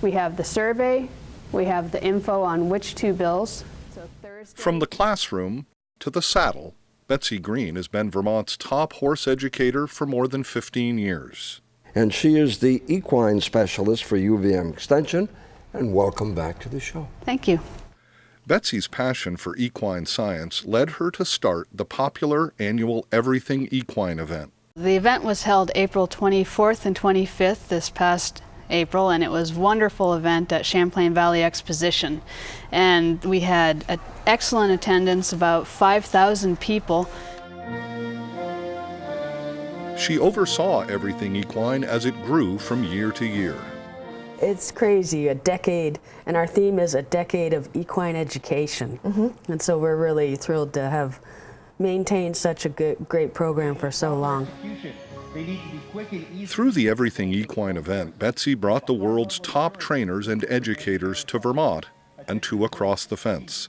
We have the survey, we have the info on which two bills. So Thursday. From the classroom to the saddle, Betsy Green has been Vermont's top horse educator for more than 15 years. And she is the equine specialist for UVM Extension. And welcome back to the show. Thank you. Betsy's passion for equine science led her to start the popular annual Everything Equine event. The event was held April 24th and 25th this past April, and it was a wonderful event at Champlain Valley Exposition. And we had an excellent attendance, about 5,000 people. She oversaw Everything Equine as it grew from year to year. It's crazy, a decade, and our theme is a decade of equine education. And so we're really thrilled to have maintained such a great program for so long. Through the Everything Equine event, Betsy brought the world's top trainers and educators to Vermont and to across the fence.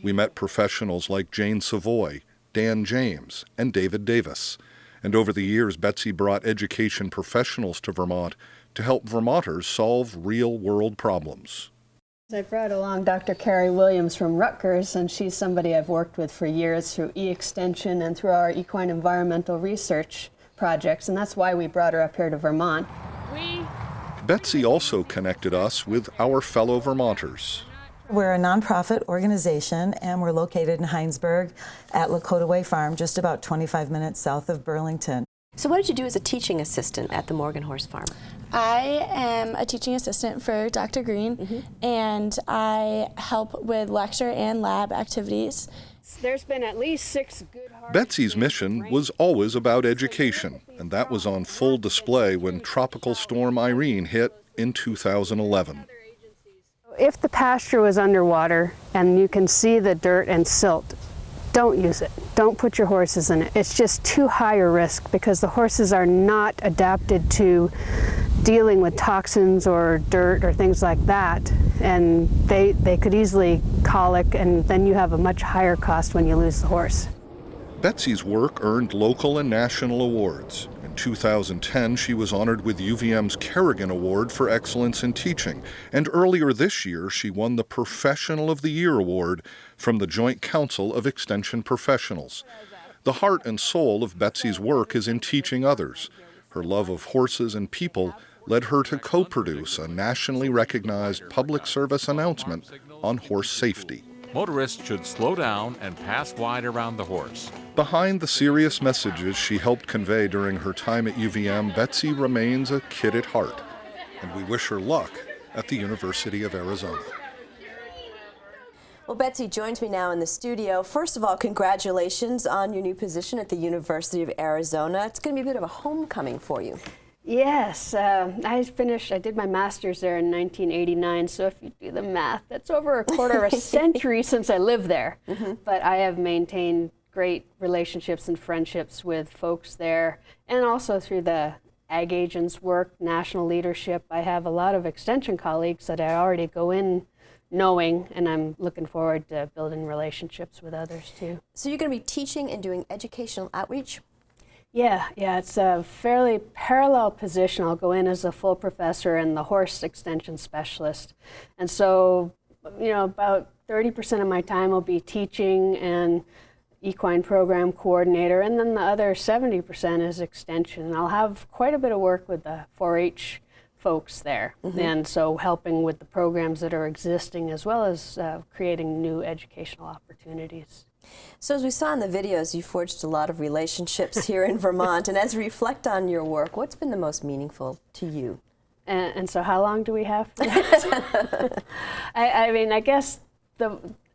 We met professionals like Jane Savoy, Dan James, and David Davis. And over the years, Betsy brought education professionals to Vermont to help Vermonters solve real-world problems. I brought along Dr. Carrie Williams from Rutgers, and she's somebody I've worked with for years through e-extension and through our equine environmental research projects, and that's why we brought her up here to Vermont. Betsy also connected us with our fellow Vermonters. We're a nonprofit organization, and we're located in Heinsberg at Lakota Way Farm, just about 25 minutes south of Burlington. So what did you do as a teaching assistant at the Morgan Horse Farm? I am a teaching assistant for Dr. Green, and I help with lecture and lab activities. There's been at least 6 good Betsy's mission was always about education, and that was on full display when Tropical Storm Irene hit in 2011. If the pasture was underwater and you can see the dirt and silt, don't use it. Don't put your horses in it. It's just too high a risk because the horses are not adapted to dealing with toxins or dirt or things like that, and they could easily colic, and then you have a much higher cost when you lose the horse. Betsy's work earned local and national awards. In 2010, she was honored with UVM's Kerrigan Award for Excellence in Teaching, and earlier this year, she won the Professional of the Year Award from the Joint Council of Extension Professionals. The heart and soul of Betsy's work is in teaching others. Her love of horses and people led her to co-produce a nationally recognized public service announcement on horse safety. Motorists should slow down and pass wide around the horse. Behind the serious messages she helped convey during her time at UVM, Betsy remains a kid at heart, and we wish her luck at the University of Arizona. Well, Betsy joins me now in the studio. First of all, congratulations on your new position at the University of Arizona. It's going to be a bit of a homecoming for you. Yes, I did my master's there in 1989, so if you do the math, that's over a quarter of a century since I lived there. But I have maintained great relationships and friendships with folks there, and also through the Ag Agents work, national leadership. I have a lot of extension colleagues that I already go in knowing, and I'm looking forward to building relationships with others too. So you're going to be teaching and doing educational outreach? Yeah, it's a fairly parallel position. I'll go in as a full professor and the horse extension specialist. And so, about 30% of my time will be teaching and equine program coordinator, and then the other 70% is extension. And I'll have quite a bit of work with the 4-H folks there, and so helping with the programs that are existing as well as creating new educational opportunities. So as we saw in the videos, you forged a lot of relationships here in Vermont, and as you reflect on your work, what's been the most meaningful to you? And so how long do we have for that? I guess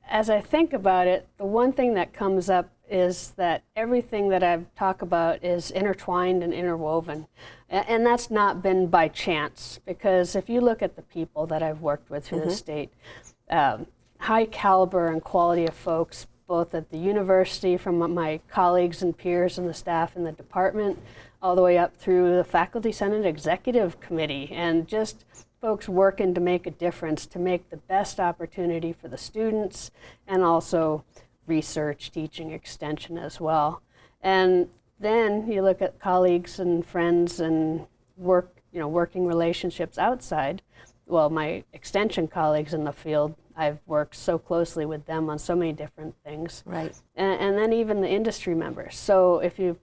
as I think about it, the one thing that comes up is that everything that I talk about is intertwined and interwoven. And that's not been by chance, because if you look at the people that I've worked with through the state, high caliber and quality of folks, both at the university, from my colleagues and peers and the staff in the department, all the way up through the Faculty Senate Executive Committee, and just folks working to make a difference, to make the best opportunity for the students, and also research, teaching, extension as well. And then you look at colleagues and friends and working relationships outside. well, my extension colleagues in the field, I've worked so closely with them on so many different things. Right. And then even the industry members. So if you,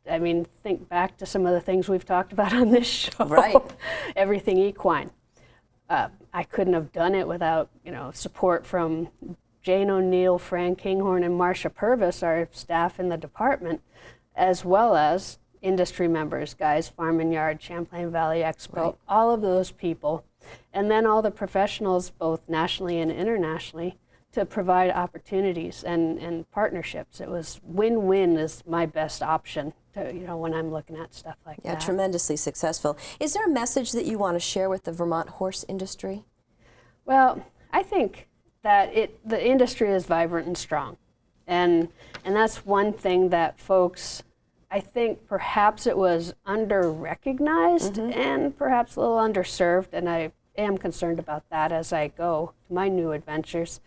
I mean, think back to some of the things we've talked about on this show. Right. Everything equine. I couldn't have done it without, you know, support from Jane O'Neill, Fran Kinghorn, and Marcia Purvis, our staff in the department, as well as industry members, Guys Farm and Yard, Champlain Valley Expo, Right. all of those people. And then all the professionals, both nationally and internationally, to provide opportunities and partnerships. It was win-win is my best option, to, you know, when I'm looking at stuff like Yeah, that. tremendously successful. Is there a message that you want to share with the Vermont horse industry? Well, I think that the industry is vibrant and strong. And that's one thing that folks, I think perhaps it was under-recognized and perhaps a little underserved, and I am concerned about that as I go to my new adventures.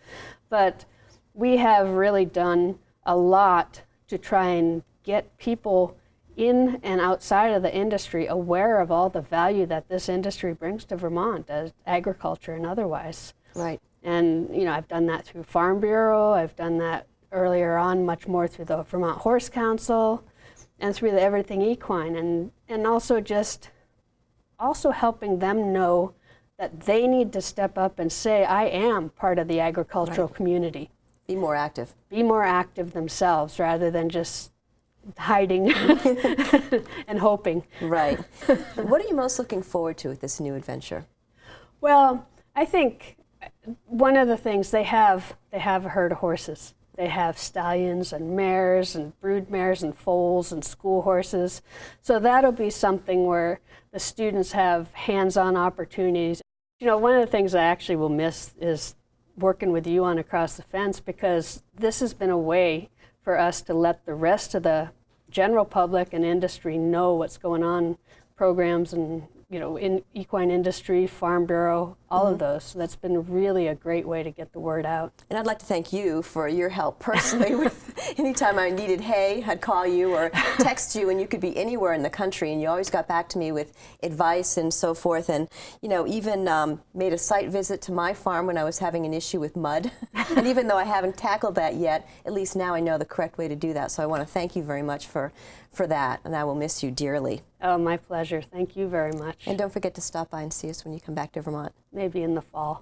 But we have really done a lot to try and get people in and outside of the industry aware of all the value that this industry brings to Vermont, as agriculture and otherwise. Right. And, you know, I've done that through Farm Bureau, I've done that earlier on much more through the Vermont Horse Council and through the Everything Equine, and also just helping them know that they need to step up and say, I am part of the agricultural community. Be more active. Be more active themselves rather than just hiding and hoping. Right. What are you most looking forward to with this new adventure? Well, I think one of the things they have a herd of horses. They have stallions and mares and brood mares and foals and school horses. So that'll be something where the students have hands-on opportunities. You know, one of the things I actually will miss is working with you on Across the Fence, because this has been a way for us to let the rest of the general public and industry know what's going on, programs and, you know, in equine industry, Farm Bureau, all of those. So that's been really a great way to get the word out. And I'd like to thank you for your help personally. With anytime I needed hay, I'd call you or text you, and you could be anywhere in the country, and you always got back to me with advice and so forth. And, you know, even made a site visit to my farm when I was having an issue with mud. And even though I haven't tackled that yet, at least now I know the correct way to do that. So I want to thank you very much for that, and I will miss you dearly. Oh, my pleasure. Thank you very much. And don't forget to stop by and see us when you come back to Vermont. Maybe in the fall.